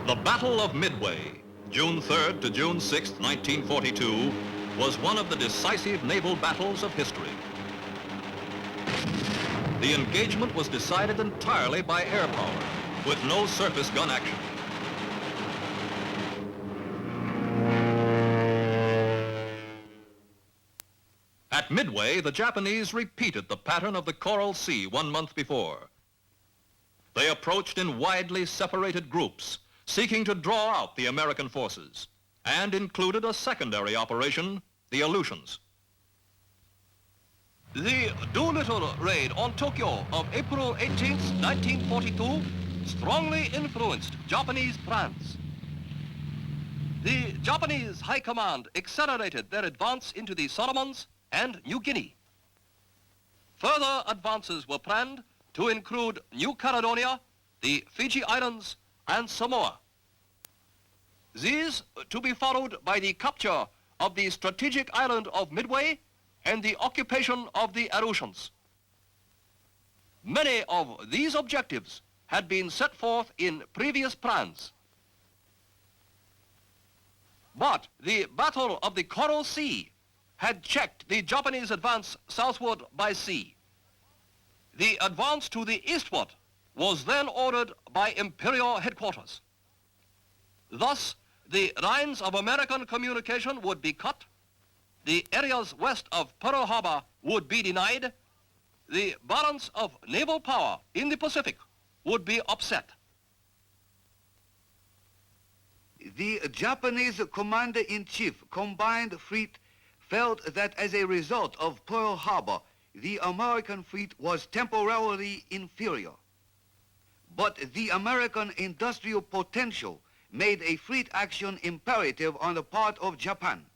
The Battle of Midway, June 3rd to June 6th, 1942, was one of the decisive naval battles of history. The engagement was decided entirely by air power, with no surface gun action. At Midway, the Japanese repeated the pattern of the Coral Sea 1 month before. They approached in widely separated groups, seeking to draw out the American forces, and included a secondary operation, the Aleutians. The Doolittle raid on Tokyo of April 18, 1942, strongly influenced Japanese plans. The Japanese High Command accelerated their advance into the Solomons and New Guinea. Further advances were planned to include New Caledonia, the Fiji Islands, and Samoa. These to be followed by the capture of the strategic island of Midway and the occupation of the Aleutians. Many of these objectives had been set forth in previous plans. But the Battle of the Coral Sea had checked the Japanese advance southward by sea. The advance to the eastward was then ordered by Imperial headquarters. Thus, the lines of American communication would be cut, the areas west of Pearl Harbor would be denied, the balance of naval power in the Pacific would be upset. The Japanese Commander-in-Chief Combined Fleet felt that as a result of Pearl Harbor, the American fleet was temporarily inferior. But the American industrial potential made a fleet action imperative on the part of Japan.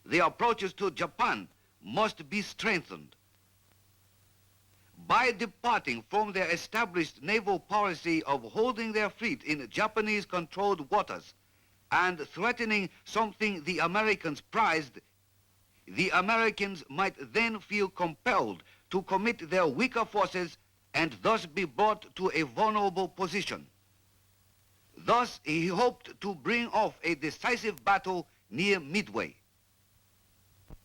The approaches to Japan must be strengthened. By departing from their established naval policy of holding their fleet in Japanese-controlled waters and threatening something the Americans prized, the Americans might then feel compelled to commit their weaker forces and thus be brought to a vulnerable position. Thus, he hoped to bring off a decisive battle near Midway.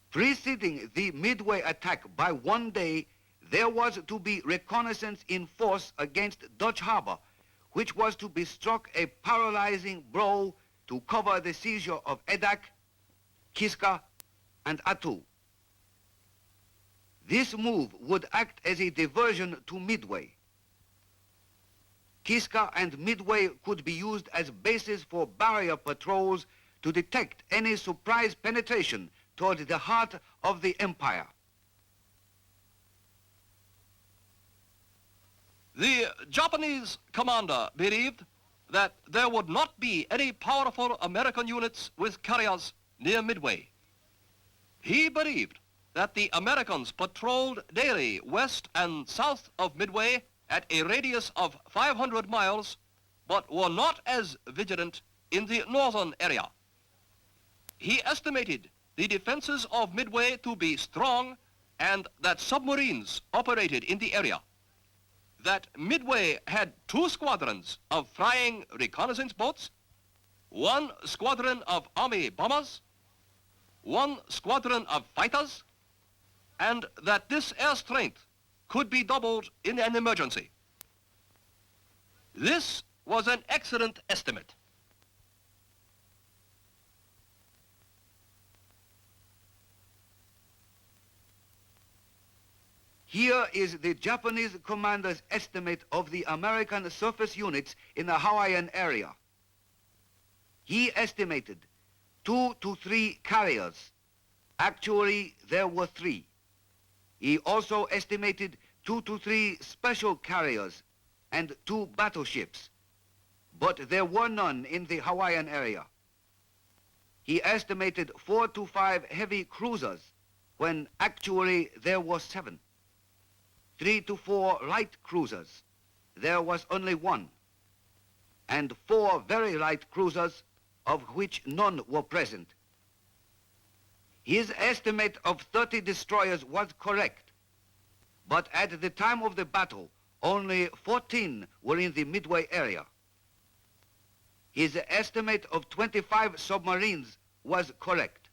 Preceding the Midway attack by 1 day, there was to be reconnaissance in force against Dutch Harbor, which was to be struck a paralyzing blow to cover the seizure of Edak, Kiska, and Attu. This move would act as a diversion to Midway. Kiska and Midway could be used as bases for barrier patrols to detect any surprise penetration toward the heart of the empire. The Japanese commander believed that there would not be any powerful American units with carriers near Midway. He believed that the Americans patrolled daily west and south of Midway at a radius of 500 miles, but were not as vigilant in the northern area. He estimated the defenses of Midway to be strong and that submarines operated in the area. That Midway had 2 squadrons of flying reconnaissance boats, 1 squadron of Army bombers, 1 squadron of fighters, and that this air strength could be doubled in an emergency. This was an excellent estimate. Here is the Japanese commander's estimate of the American surface units in the Hawaiian area. He estimated 2 to 3 carriers. Actually, there were 3. He also estimated 2 to 3 special carriers and 2 battleships, but there were none in the Hawaiian area. He estimated 4 to 5 heavy cruisers, when actually there were 7. 3 to 4 light cruisers, there was only 1, and 4 very light cruisers, of which none were present. His estimate of 30 destroyers was correct, but at the time of the battle, only 14 were in the Midway area. his estimate of 25 submarines was correct.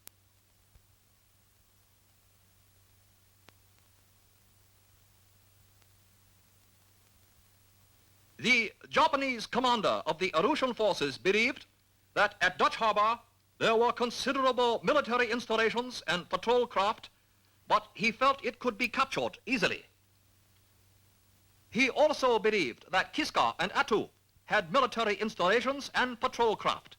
The Japanese commander of the Aleutian forces believed that at Dutch Harbor there were considerable military installations and patrol craft, but he felt it could be captured easily. He also believed that Kiska and Attu had military installations and patrol craft.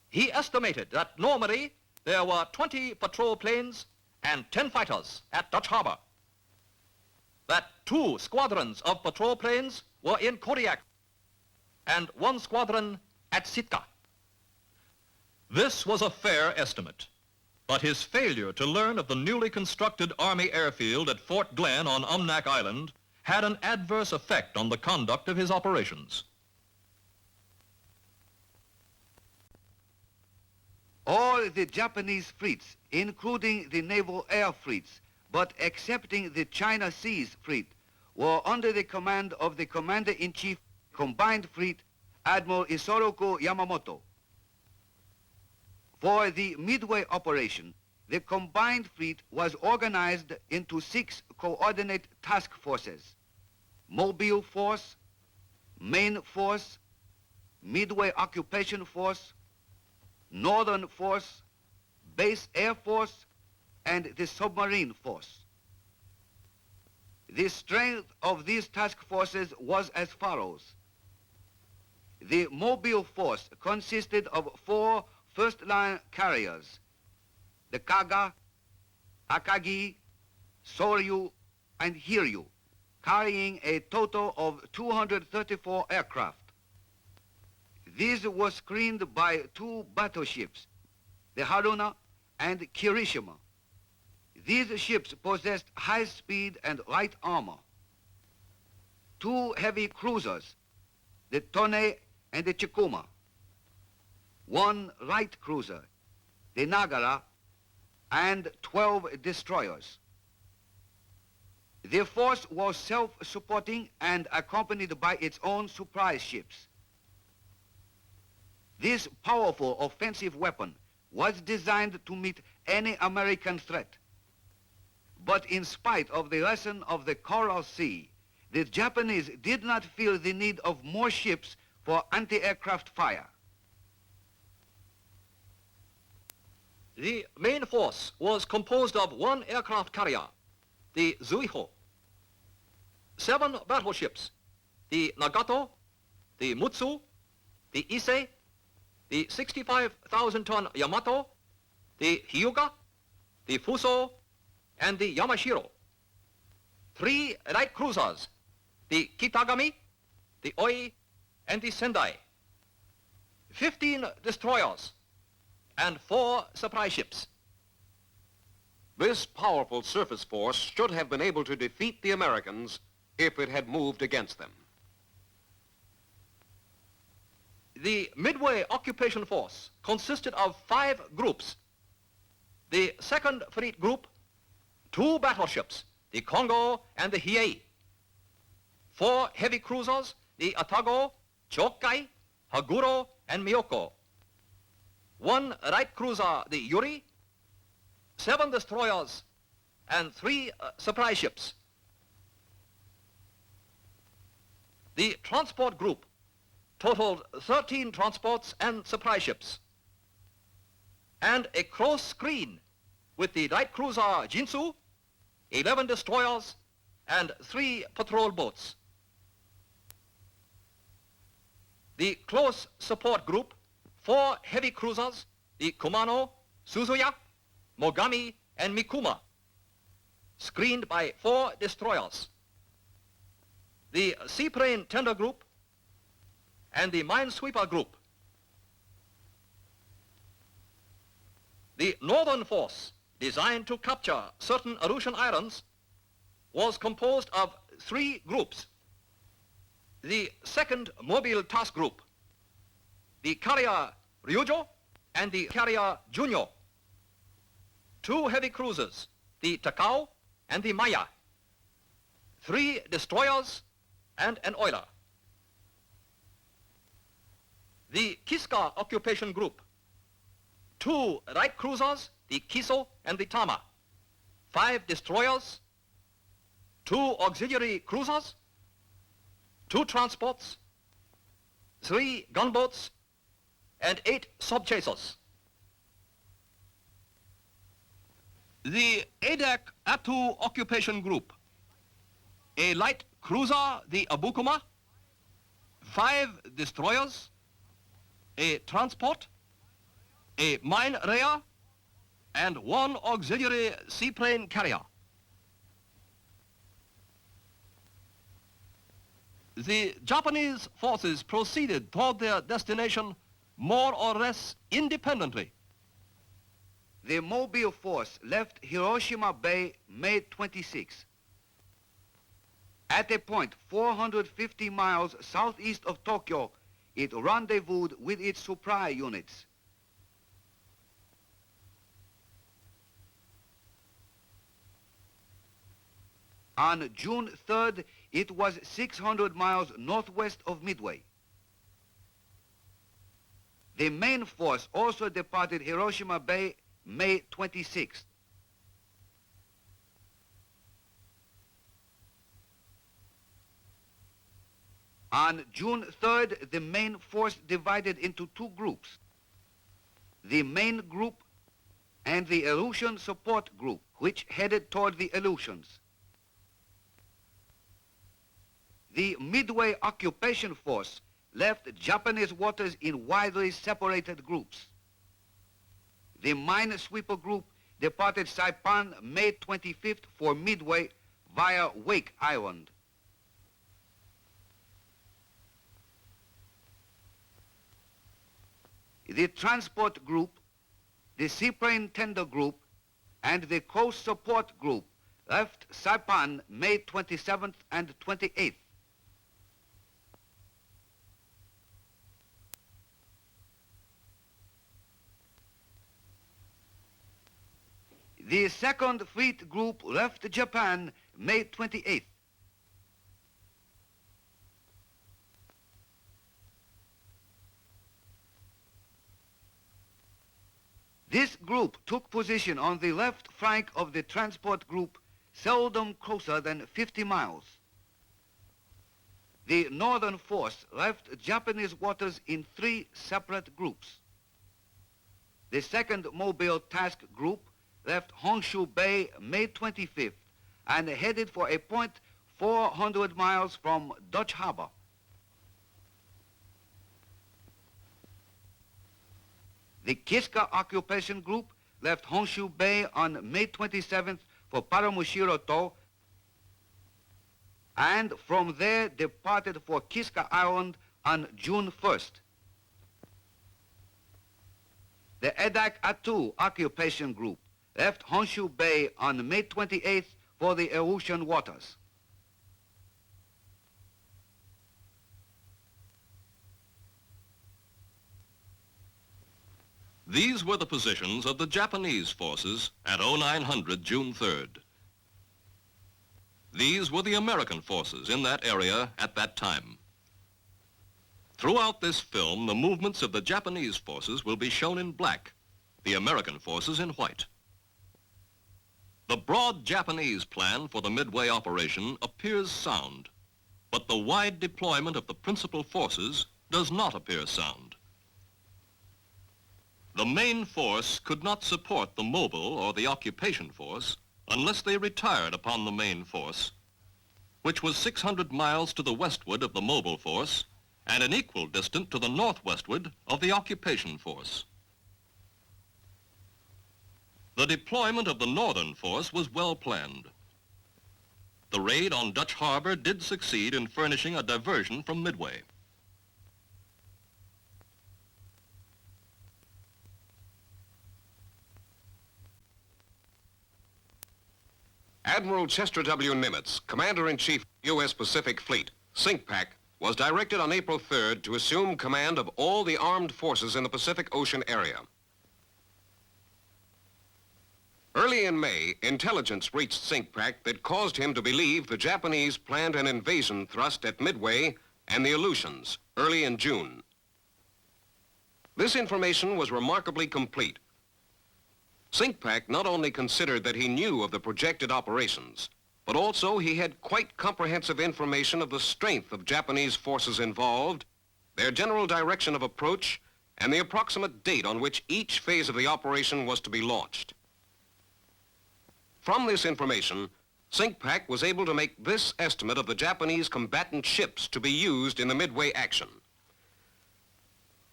He estimated that normally there were 20 patrol planes and 10 fighters at Dutch Harbor, that 2 squadrons of patrol planes were in Kodiak and 1 squadron at Sitka. This was a fair estimate, but his failure to learn of the newly constructed Army airfield at Fort Glenn on Umnak Island had an adverse effect on the conduct of his operations. All the Japanese fleets, including the naval air fleets, but excepting the China Seas Fleet, were under the command of the Commander-in-Chief Combined Fleet, Admiral Isoroku Yamamoto. For the Midway operation, the Combined Fleet was organized into 6 coordinate task forces: Mobile Force, Main Force, Midway Occupation Force, Northern Force, Base Air Force, and the Submarine Force. The strength of these task forces was as follows. The Mobile Force consisted of 4 first-line carriers: the Kaga, Akagi, Soryu, and Hiryu, carrying a total of 234 aircraft. These were screened by 2 battleships, the Haruna and Kirishima. These ships possessed high speed and light armor. 2 heavy cruisers, the Tone and the Chikuma. 1 light cruiser, the Nagara, and 12 destroyers. The force was self-supporting and accompanied by its own surprise ships. This powerful offensive weapon was designed to meet any American threat. But in spite of the lesson of the Coral Sea, the Japanese did not feel the need of more ships for anti-aircraft fire. The main force was composed of 1 aircraft carrier, the Zuiho, 7 battleships, the Nagato, the Mutsu, the Ise, the 65,000-ton Yamato, the Hyuga, the Fuso, and the Yamashiro. 3 light cruisers, the Kitagami, the Oi, and the Sendai. 15 destroyers, and 4 supply ships. This powerful surface force should have been able to defeat the Americans if it had moved against them. The Midway Occupation Force consisted of 5 groups. The 2nd Fleet Group, 2 battleships, the Kongo and the Hiei. 4 heavy cruisers, the Atago, Chokai, Haguro, and Miyoko. 1 light cruiser, the Yuri, 7 destroyers, and 3 supply ships. The transport group totaled 13 transports and supply ships, and a close screen with the light cruiser Jinsu, 11 destroyers, and 3 patrol boats. The close support group, 4 heavy cruisers, the Kumano, Suzuya, Mogami, and Mikuma, screened by 4 destroyers. The seaplane tender group and the minesweeper group. The northern force, designed to capture certain Aleutian islands, was composed of 3 groups. The 2nd Mobile Task Group, the carrier Ryujo and the carrier Junyo. 2 heavy cruisers, the Takao and the Maya. 3 destroyers and an oiler. the Kiska Occupation Group. 2 light cruisers, the Kiso and the Tama. 5 destroyers. 2 auxiliary cruisers. 2 transports. 3 gunboats. And 8 sub-chasers. The Adak Atu Occupation Group. A light cruiser, the Abukuma. 5 destroyers. A transport. A mine rayer. And 1 auxiliary seaplane carrier. The Japanese forces proceeded toward their destination more or less independently. The Mobile force left Hiroshima Bay May 26. At a point 450 miles southeast of Tokyo, it rendezvoused with its supply units. On June 3rd, it was 600 miles northwest of Midway. The main force also departed Hiroshima Bay May 26th. On June 3rd, the main force divided into 2 groups. The main group and the Aleutian support group, which headed toward the Aleutians. The Midway Occupation Force left Japanese waters in widely separated groups. The Minesweeper Group departed Saipan May 25th for Midway via Wake Island. The Transport Group, the Seaplane Tender Group, and the Coast Support Group left Saipan May 27th and 28th. The Second Fleet Group left Japan May 28th. This group took position on the left flank of the transport group, seldom closer than 50 miles. The northern force left Japanese waters in 3 separate groups. The Second Mobile Task Group left Honshu Bay May 25th and headed for a point 400 miles from Dutch Harbor. The Kiska Occupation Group left Honshu Bay on May 27th for Paramushiroto and from there departed for Kiska Island on June 1st. The Adak Atu Occupation Group left Honshu Bay on May 28th for the Aleutian waters. These were the positions of the Japanese forces at 0900 June 3rd. These were the American forces in that area at that time. Throughout this film, the movements of the Japanese forces will be shown in black, the American forces in white. The broad Japanese plan for the Midway operation appears sound, but the wide deployment of the principal forces does not appear sound. The main force could not support the mobile or the occupation force unless they retired upon the main force, which was 600 miles to the westward of the mobile force and an equal distance to the northwestward of the occupation force. The deployment of the northern force was well planned. The raid on Dutch Harbor did succeed in furnishing a diversion from Midway. Admiral Chester W. Nimitz, Commander-in-Chief of the U.S. Pacific Fleet, SINCPAC, was directed on April 3rd to assume command of all the armed forces in the Pacific Ocean area. Early in May, intelligence reached SINCPAC that caused him to believe the Japanese planned an invasion thrust at Midway and the Aleutians early in June. This information was remarkably complete. SINCPAC not only considered that he knew of the projected operations, but also he had quite comprehensive information of the strength of Japanese forces involved, their general direction of approach, and the approximate date on which each phase of the operation was to be launched. From this information, SINCPAC was able to make this estimate of the Japanese combatant ships to be used in the Midway action.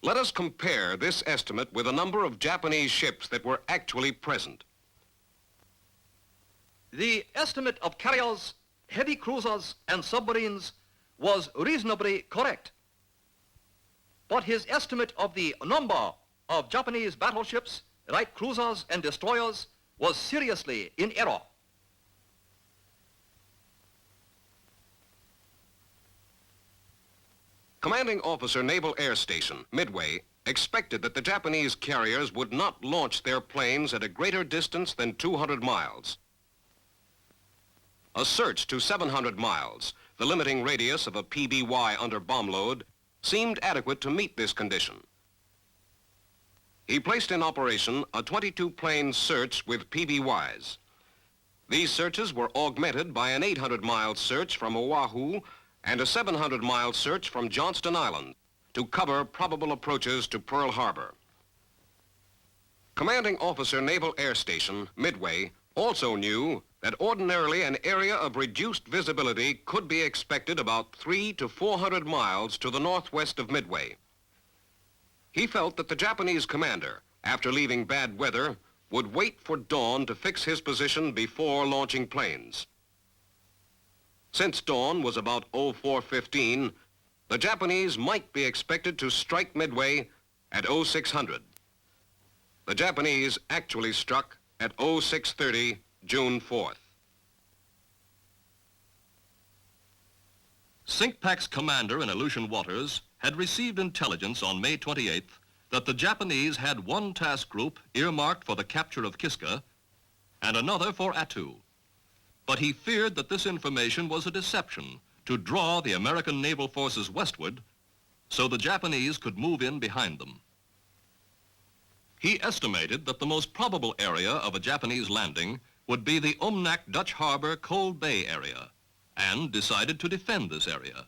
Let us compare this estimate with the number of Japanese ships that were actually present. The estimate of carriers, heavy cruisers, and submarines was reasonably correct. But his estimate of the number of Japanese battleships, light cruisers, and destroyers was seriously in error. Commanding Officer Naval Air Station, Midway, expected that the Japanese carriers would not launch their planes at a greater distance than 200 miles. A search to 700 miles, the limiting radius of a PBY under bomb load, seemed adequate to meet this condition. He placed in operation a 22-plane search with PBYs. These searches were augmented by an 800-mile search from Oahu and a 700-mile search from Johnston Island to cover probable approaches to Pearl Harbor. Commanding Officer Naval Air Station, Midway, also knew that ordinarily an area of reduced visibility could be expected about 300 to 400 miles to the northwest of Midway. He felt that the Japanese commander, after leaving bad weather, would wait for dawn to fix his position before launching planes. Since dawn was about 04:15, the Japanese might be expected to strike Midway at 0600. The Japanese actually struck at 0630, June 4th. SINCPAC's commander in Aleutian waters had received intelligence on May 28th that the Japanese had one task group earmarked for the capture of Kiska and another for Attu. But he feared that this information was a deception to draw the American naval forces westward so the Japanese could move in behind them. He estimated that the most probable area of a Japanese landing would be the Umnak Dutch Harbor Cold Bay area, and decided to defend this area.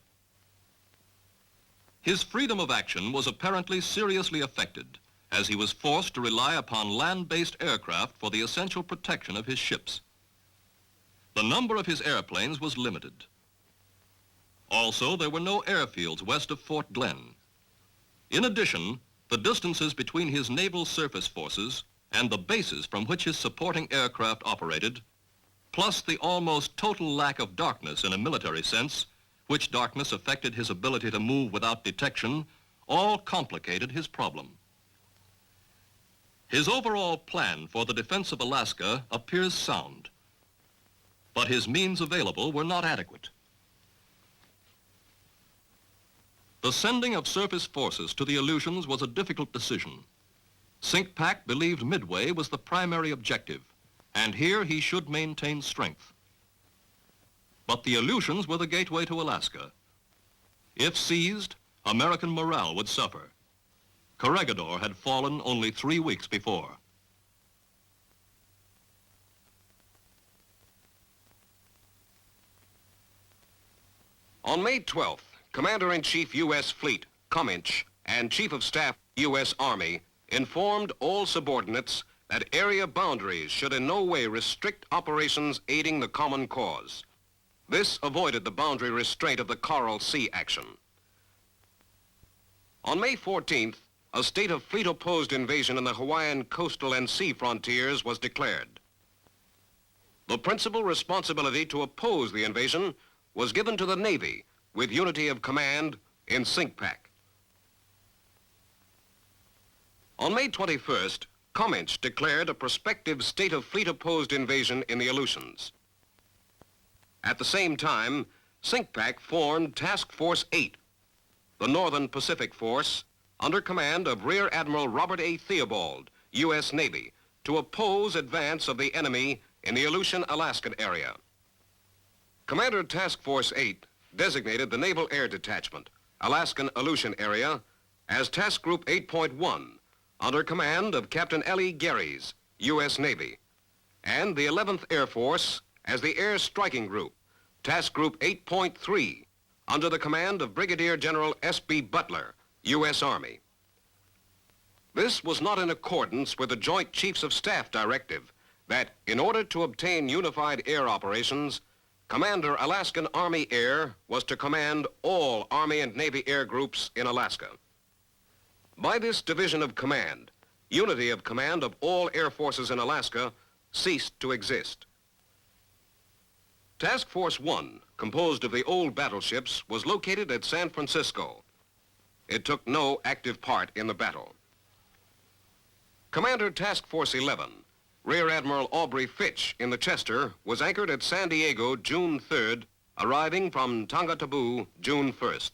His freedom of action was apparently seriously affected, as he was forced to rely upon land-based aircraft for the essential protection of his ships. The number of his airplanes was limited. Also, there were no airfields west of Fort Glenn. In addition, the distances between his naval surface forces and the bases from which his supporting aircraft operated, plus the almost total lack of darkness in a military sense, which darkness affected his ability to move without detection, all complicated his problem. His overall plan for the defense of Alaska appears sound, but his means available were not adequate. The sending of surface forces to the Aleutians was a difficult decision. SINCPAC believed Midway was the primary objective, and here he should maintain strength. But the Aleutians were the gateway to Alaska. If seized, American morale would suffer. Corregidor had fallen only 3 weeks before. On May 12th, Commander-in-Chief U.S. Fleet, Cominch, and Chief of Staff, U.S. Army, informed all subordinates that area boundaries should in no way restrict operations aiding the common cause. This avoided the boundary restraint of the Coral Sea action. On May 14th, a state of fleet-opposed invasion in the Hawaiian coastal and sea frontiers was declared. The principal responsibility to oppose the invasion was given to the Navy, with unity of command in SINCPAC. On May 21st, Cominch declared a prospective state of fleet-opposed invasion in the Aleutians. At the same time, SINCPAC formed Task Force 8, the Northern Pacific Force, under command of Rear Admiral Robert A. Theobald, U.S. Navy, to oppose advance of the enemy in the Aleutian-Alaskan area. Commander Task Force 8 designated the Naval Air Detachment, Alaskan-Aleutian area, as Task Group 8.1 under command of Captain L.E. Gehrys, U.S. Navy, and the 11th Air Force as the Air Striking Group, Task Group 8.3 under the command of Brigadier General S.B. Butler, U.S. Army. This was not in accordance with the Joint Chiefs of Staff directive that, in order to obtain unified air operations, Commander Alaskan Army Air was to command all Army and Navy air groups in Alaska. By this division of command, unity of command of all air forces in Alaska ceased to exist. Task Force 1, composed of the old battleships, was located at San Francisco. It took no active part in the battle. Commander Task Force 11, Rear Admiral Aubrey Fitch in the Chester, was anchored at San Diego June 3rd, arriving from Tonga June 1st.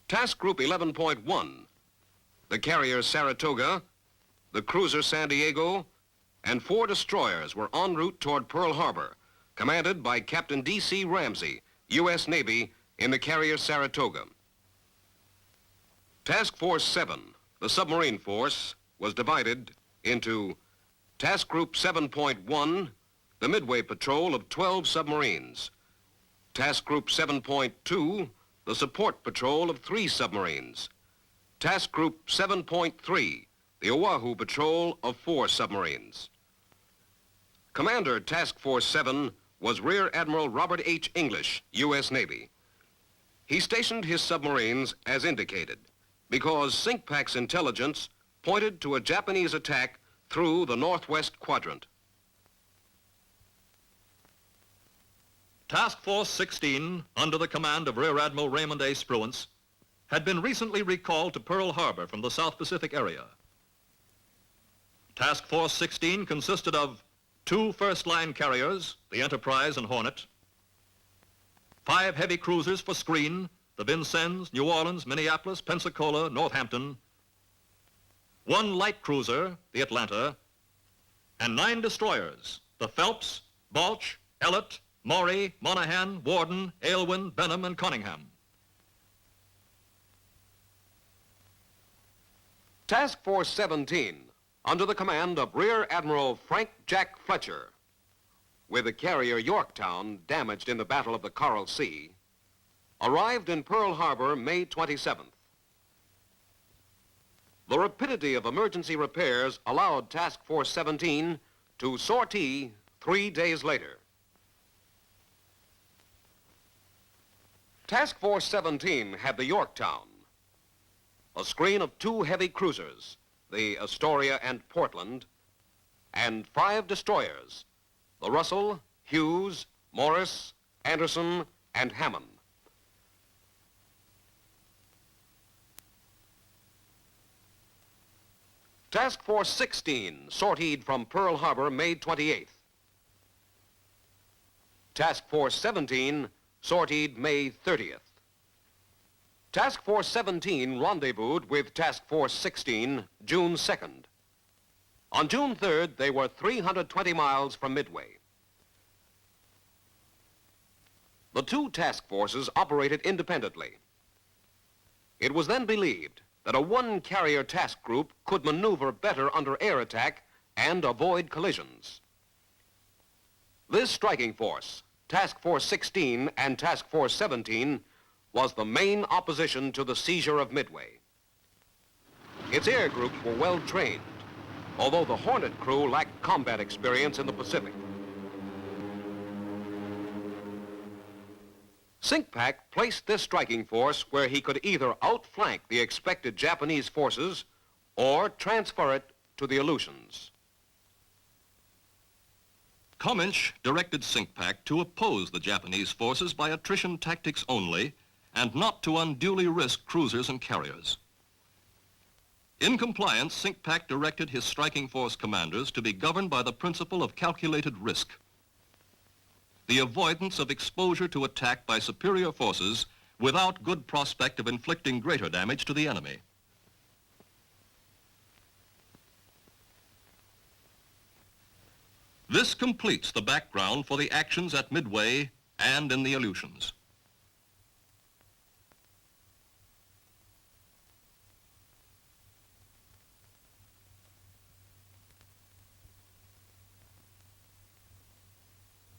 Task Group 11.1, the carrier Saratoga, the cruiser San Diego, and 4 destroyers were en route toward Pearl Harbor, commanded by Captain D.C. Ramsey, U.S. Navy, in the carrier Saratoga. Task Force 7, the submarine force, was divided into Task Group 7.1, the Midway patrol of 12 submarines. Task Group 7.2, the support patrol of 3 submarines. Task Group 7.3, the Oahu patrol of 4 submarines. Commander Task Force 7 was Rear Admiral Robert H. English, U.S. Navy. He stationed his submarines as indicated because SINCPAC's intelligence pointed to a Japanese attack through the northwest quadrant. Task Force 16, under the command of Rear Admiral Raymond A. Spruance, had been recently recalled to Pearl Harbor from the South Pacific area. Task Force 16 consisted of 2 first-line carriers, the Enterprise and Hornet, 5 heavy cruisers for screen, the Vincennes, New Orleans, Minneapolis, Pensacola, Northampton, 1 light cruiser, the Atlanta, and 9 destroyers, the Phelps, Balch, Ellett, Maury, Monaghan, Warden, Aylwin, Benham, and Cunningham. Task Force 17, under the command of Rear Admiral Frank Jack Fletcher, with the carrier Yorktown damaged in the Battle of the Coral Sea, arrived in Pearl Harbor May 27th. The rapidity of emergency repairs allowed Task Force 17 to sortie 3 days later. Task Force 17 had the Yorktown, a screen of 2 heavy cruisers, the Astoria and Portland, and 5 destroyers, the Russell, Hughes, Morris, Anderson, and Hammond. Task Force 16 sortied from Pearl Harbor May 28th. Task Force 17 sortied May 30th. Task Force 17 rendezvoused with Task Force 16 June 2nd. On June 3rd, they were 320 miles from Midway. The 2 task forces operated independently. It was then believed that a 1-carrier task group could maneuver better under air attack and avoid collisions. This striking force, Task Force 16 and Task Force 17, was the main opposition to the seizure of Midway. Its air groups were well trained, although the Hornet crew lacked combat experience in the Pacific. SINCPAC placed this striking force where he could either outflank the expected Japanese forces or transfer it to the Aleutians. Cominch directed SINCPAC to oppose the Japanese forces by attrition tactics only and not to unduly risk cruisers and carriers. In compliance, SINCPAC directed his striking force commanders to be governed by the principle of calculated risk, the avoidance of exposure to attack by superior forces without good prospect of inflicting greater damage to the enemy. This completes the background for the actions at Midway and in the Aleutians.